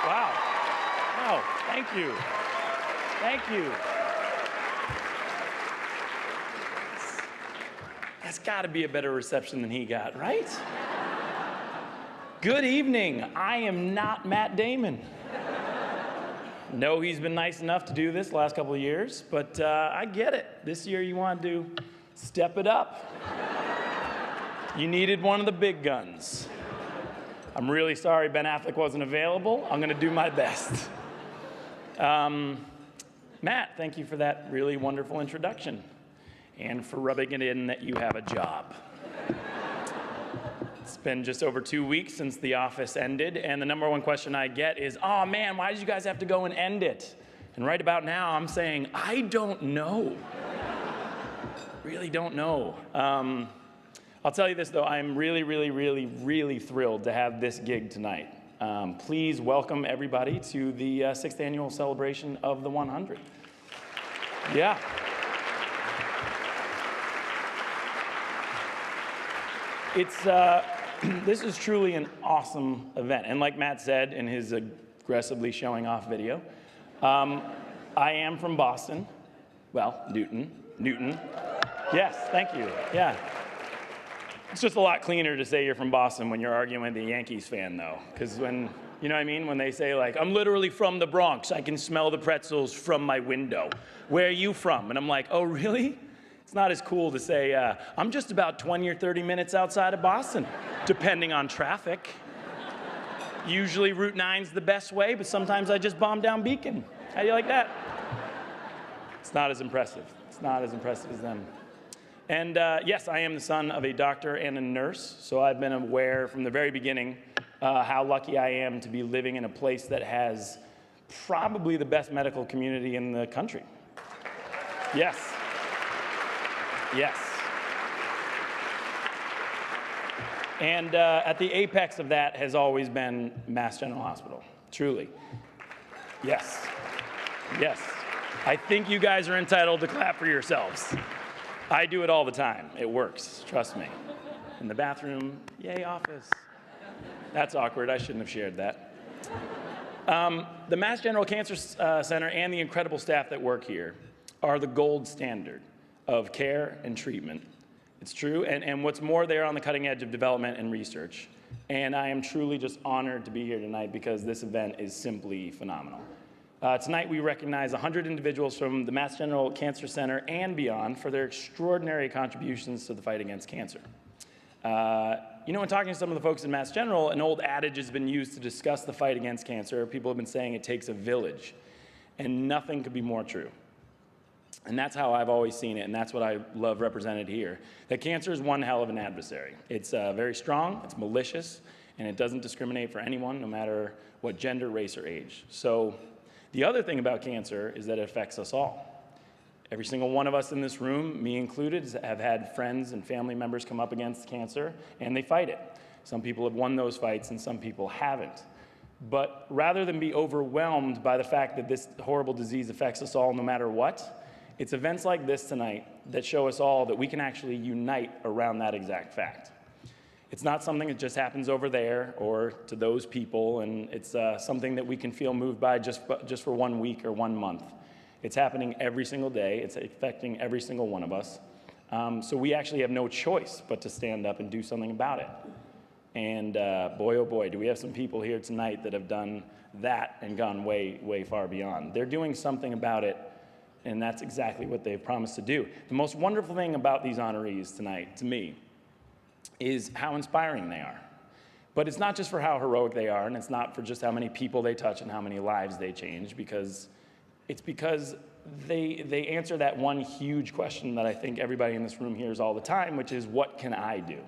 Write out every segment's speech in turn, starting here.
Wow. Oh, thank you. Thank you. That's got to be a better reception than he got, right? Good evening. I am not Matt Damon. No, he's been nice enough to do this the last couple of years, but I get it. This year you want to step it up. You needed one of the big guns. I'm really sorry Ben Affleck wasn't available. I'm going to do my best. Matt, thank you for that really wonderful introduction and for rubbing it in that you have a job. It's been just over 2 weeks since The Office ended, and the number one question I get is, oh man, why did you guys have to go and end it? And right about now, I'm saying, I don't know. Really don't know. I'll tell you this, though, I'm really, really, really, really thrilled to have this gig tonight. Please welcome everybody to the 6th annual celebration of the 100. Yeah. It's, this is truly an awesome event. And like Matt said in his aggressively showing off video, I am from Boston. Well, Newton. Yes, thank you, yeah. It's just a lot cleaner to say you're from Boston when you're arguing with a Yankees fan, though. Because when, you know what I mean? When they say, like, I'm literally from the Bronx. I can smell the pretzels from my window. Where are you from? And I'm like, oh, really? It's not as cool to say, I'm just about 20 or 30 minutes outside of Boston, depending on traffic. Usually Route 9's the best way, but sometimes I just bomb down Beacon. How do you like that? It's not as impressive. It's not as impressive as them. And yes, I am the son of a doctor and a nurse, so I've been aware from the very beginning how lucky I am to be living in a place that has probably the best medical community in the country. Yes. Yes. And at the apex of that has always been Mass General Hospital, truly. Yes. Yes. I think you guys are entitled to clap for yourselves. I do it all the time. It works, trust me. In the bathroom, yay, Office. That's awkward, I shouldn't have shared that. The Mass General Cancer Center and the incredible staff that work here are the gold standard of care and treatment. It's true, and what's more, they're on the cutting edge of development and research. And I am truly just honored to be here tonight because this event is simply phenomenal. Tonight we recognize 100 individuals from the Mass General Cancer Center and beyond for their extraordinary contributions to the fight against cancer. You know, when talking to some of the folks in Mass General, an old adage has been used to discuss the fight against cancer. People have been saying it takes a village, and nothing could be more true. And that's how I've always seen it, and that's what I love represented here. That cancer is one hell of an adversary. It's very strong, it's malicious, and it doesn't discriminate for anyone, no matter what gender, race, or age. So the other thing about cancer is that it affects us all. Every single one of us in this room, me included, have had friends and family members come up against cancer, and they fight it. Some people have won those fights, and some people haven't. But rather than be overwhelmed by the fact that this horrible disease affects us all no matter what, it's events like this tonight that show us all that we can actually unite around that exact fact. It's not something that just happens over there or to those people, and it's something that we can feel moved by just for 1 week or 1 month. It's happening every single day. It's affecting every single one of us. So we actually have no choice but to stand up and do something about it. And boy, oh boy, do we have some people here tonight that have done that and gone way, way far beyond. They're doing something about it, and that's exactly what they've promised to do. The most wonderful thing about these honorees tonight, to me, is how inspiring they are. But it's not just for how heroic they are, and it's not for just how many people they touch and how many lives they change, because it's because they answer that one huge question that I think everybody in this room hears all the time, which is, what can I do?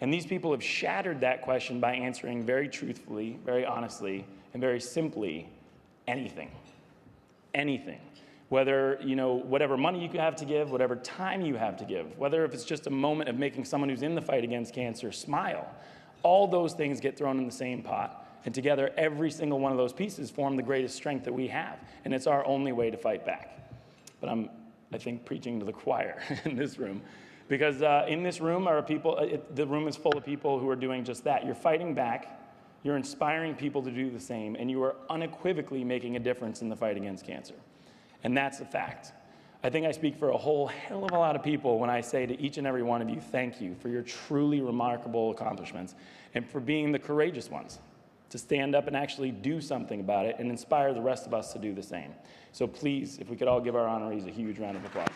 And these people have shattered that question by answering very truthfully, very honestly, and very simply, anything. Anything. Whether, you know, whatever money you have to give, whatever time you have to give, whether if it's just a moment of making someone who's in the fight against cancer smile, all those things get thrown in the same pot, and together every single one of those pieces form the greatest strength that we have, and it's our only way to fight back. But I'm, I think, preaching to the choir in this room, because in this room are people, the room is full of people who are doing just that. You're fighting back You're inspiring people to do the same, and you are unequivocally making a difference in the fight against cancer. And that's a fact. I think I speak for a whole hell of a lot of people when I say to each and every one of you, thank you for your truly remarkable accomplishments and for being the courageous ones to stand up and actually do something about it and inspire the rest of us to do the same. So please, if we could all give our honorees a huge round of applause.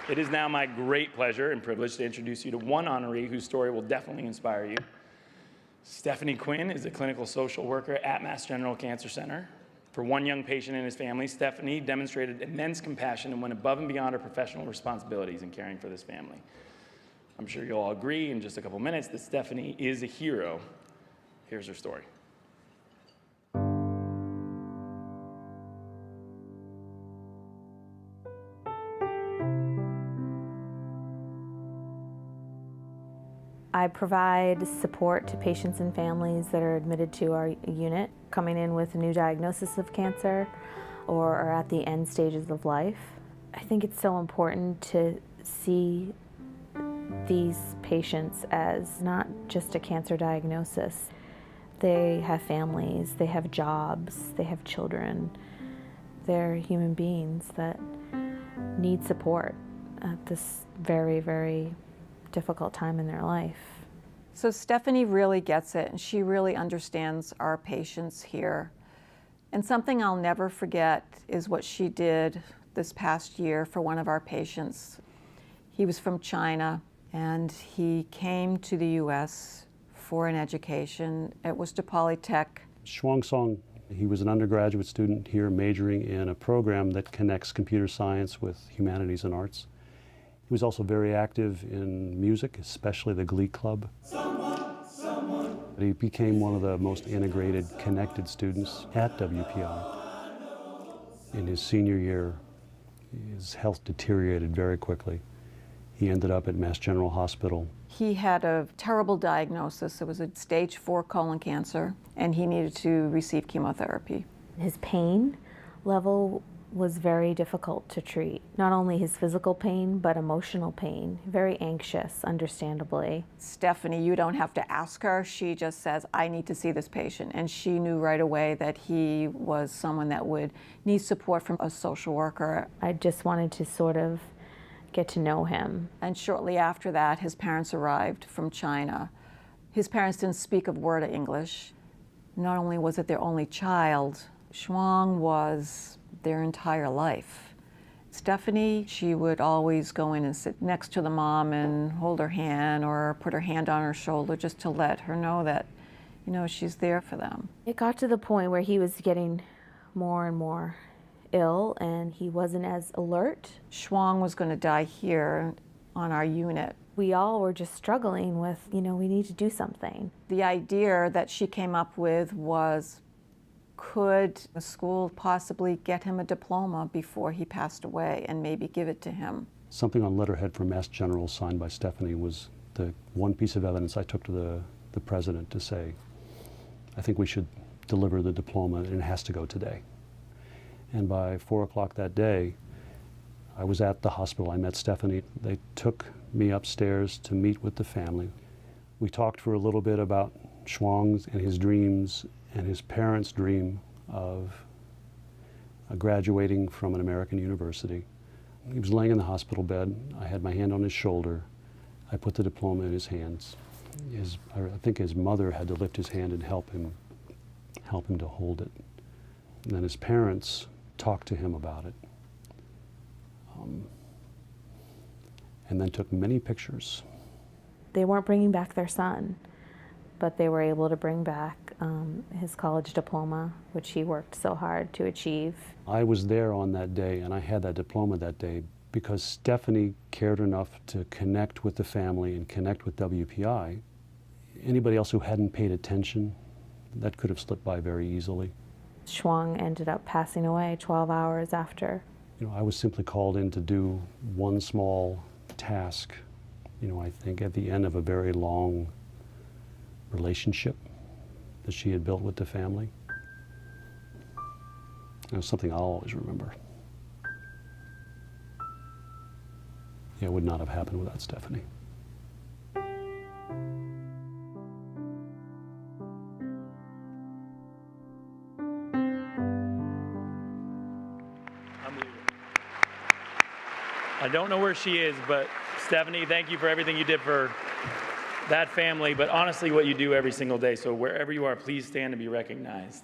It is now my great pleasure and privilege to introduce you to one honoree whose story will definitely inspire you. Stephanie Quinn is a clinical social worker at Mass General Cancer Center. For one young patient and his family, Stephanie demonstrated immense compassion and went above and beyond her professional responsibilities in caring for this family. I'm sure you'll all agree in just a couple minutes that Stephanie is a hero. Here's her story. I provide support to patients and families that are admitted to our unit, coming in with a new diagnosis of cancer or are at the end stages of life. I think it's so important to see these patients as not just a cancer diagnosis. They have families, they have jobs, they have children. They're human beings that need support at this very, very difficult time in their life. So Stephanie really gets it, and she really understands our patients here. And something I'll never forget is what she did this past year for one of our patients. He was from China, and he came to the US for an education. It was to Polytech. Shuang Song, he was an undergraduate student here majoring in a program that connects computer science with humanities and arts. He was also very active in music, especially the Glee Club. He became one of the most integrated, connected students at WPI. In his senior year, his health deteriorated very quickly. He ended up at Mass General Hospital. He had a terrible diagnosis. It was a stage 4 colon cancer, and he needed to receive chemotherapy. His pain level was very difficult to treat. Not only his physical pain, but emotional pain. Very anxious, understandably. Stephanie, you don't have to ask her. She just says, I need to see this patient. And she knew right away that he was someone that would need support from a social worker. I just wanted to sort of get to know him. And shortly after that, his parents arrived from China. His parents didn't speak a word of English. Not only was it their only child, Shuang was their entire life. Stephanie, she would always go in and sit next to the mom and hold her hand or put her hand on her shoulder just to let her know that, you know, she's there for them. It got to the point where he was getting more and more ill and he wasn't as alert. Shuang was going to die here on our unit. We all were just struggling with, you know, we need to do something. The idea that she came up with was, could a school possibly get him a diploma before he passed away and maybe give it to him? Something on letterhead from Mass General signed by Stephanie was the one piece of evidence I took to the president to say, I think we should deliver the diploma and it has to go today. And by 4 o'clock that day, I was at the hospital. I met Stephanie. They took me upstairs to meet with the family. We talked for a little bit about Shuang's and his dreams and his parents' dream of graduating from an American university. He was laying in the hospital bed. I had my hand on his shoulder. I put the diploma in his hands. I think his mother had to lift his hand and help him to hold it. And then his parents talked to him about it. And then took many pictures. They weren't bringing back their son, but they were able to bring back his college diploma, which he worked so hard to achieve. I was there on that day, and I had that diploma that day because Stephanie cared enough to connect with the family and connect with WPI. Anybody else who hadn't paid attention, that could have slipped by very easily. Shuang ended up passing away 12 hours after. You know, I was simply called in to do one small task, you know, I think at the end of a very long relationship that she had built with the family. It was something I'll always remember. Yeah, it would not have happened without Stephanie. I don't know where she is, but Stephanie, thank you for everything you did for that family, but honestly what you do every single day. So wherever you are, please stand and be recognized.